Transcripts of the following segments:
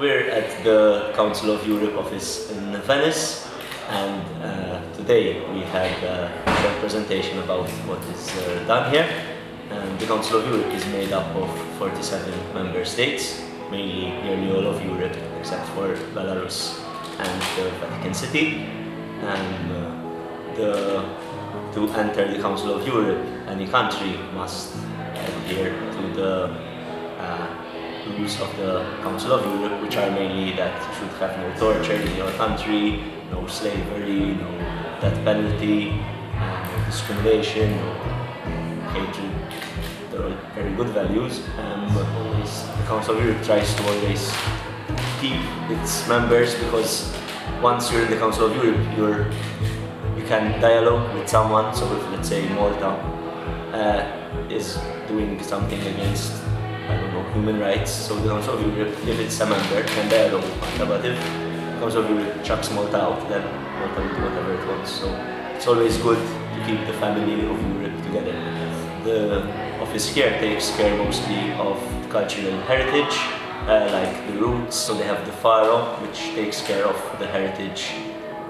we're at the Council of Europe office in Venice, and today we had a short presentation about what is done here. And the Council of Europe is made up of 47 member states, mainly nearly all of Europe except for Belarus and the Vatican City. And to enter the Council of Europe, any country must adhere to the rules of the Council of Europe, which are mainly that you should have no torture in your country, no slavery, no death penalty, no discrimination, no hatred. They're all very good values, but always the Council of Europe tries to always keep its members, because once you're in the Council of Europe, you can dialogue with someone. So if, let's say, Malta is doing something against, I don't know, human rights, so the Council of Europe, if it's a member, can dialogue with Malta. But if the Council of Europe chucks Malta out, then Malta will do whatever it wants. So it's always good to keep the family of Europe together. The office here takes care mostly of cultural heritage, like the roots. So they have the Faro, which takes care of the heritage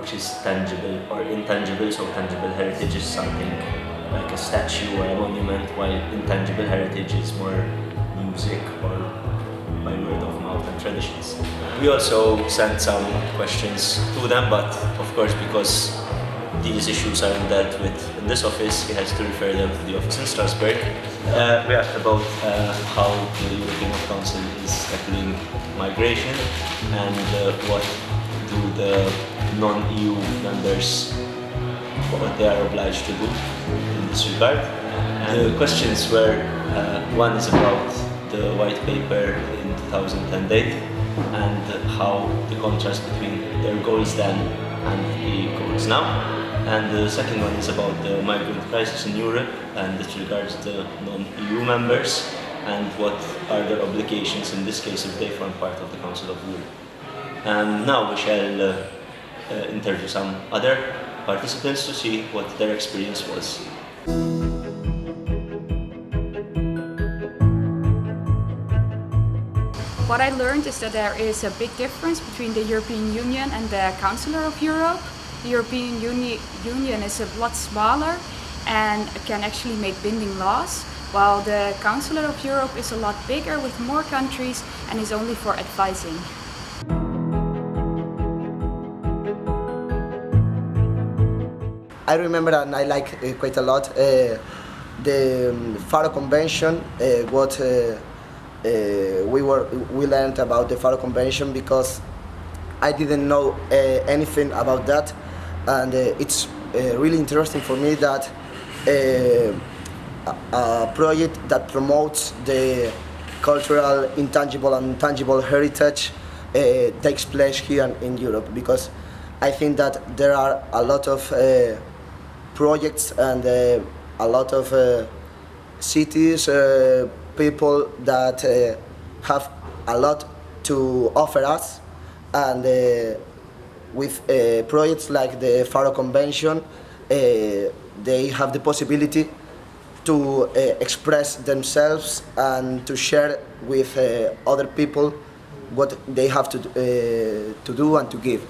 which is tangible or intangible. So tangible heritage is something like a statue or a monument, while intangible heritage is more music or by word of mouth and traditions. We also sent some questions to them, but of course, because these issues aren't dealt with in this office, he has to refer them to the office in Strasbourg. We asked about how the European Council is tackling migration and what do the non-EU members, what they are obliged to do in this regard. And the questions were, one is about the white paper in 2010 date and how the contrast between their goals then and the goals now. And the second one is about the migrant crisis in Europe, and it regards the non-EU members and what are their obligations in this case if they form part of the Council of Europe. And now we shall interview some other participants to see what their experience was. What I learned is that there is a big difference between the European Union and the Council of Europe. The European Union is a lot smaller and can actually make binding laws, while the Council of Europe is a lot bigger with more countries and is only for advising. I remember, and I like quite a lot, the Faro Convention, what we learned about the Faro Convention, because I didn't know anything about that, and it's really interesting for me that a project that promotes the cultural, intangible and tangible heritage takes place here in Europe, because I think that there are a lot of projects and a lot of cities, people that have a lot to offer us, and with projects like the Faro Convention, they have the possibility to express themselves and to share with other people what they have to do and to give.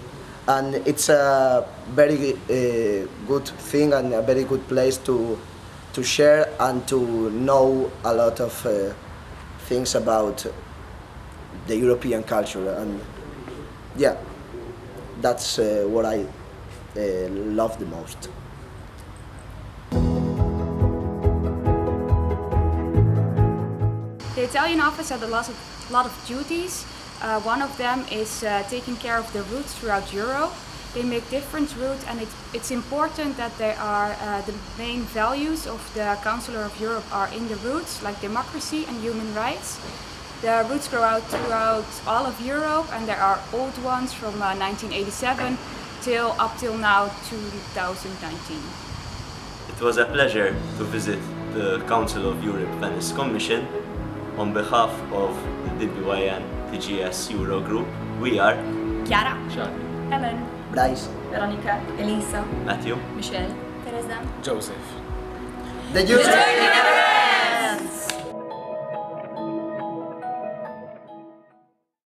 And it's a very good thing and a very good place to share and to know a lot of things about the European culture. And yeah, that's what I love the most. The Italian office had a lot of duties. One of them is taking care of the routes throughout Europe. They make different routes, and it's important that there are the main values of the Council of Europe are in the routes, like democracy and human rights. The routes go out throughout all of Europe, and there are old ones from 1987 up till now 2019. It was a pleasure to visit the Council of Europe Venice Commission on behalf of the DBYN TGS Eurogroup. We are Chiara, Charlie, Helen, Bryce, Veronica, Elisa, Matthew, Michelle, Teresa, Joseph. The Europe.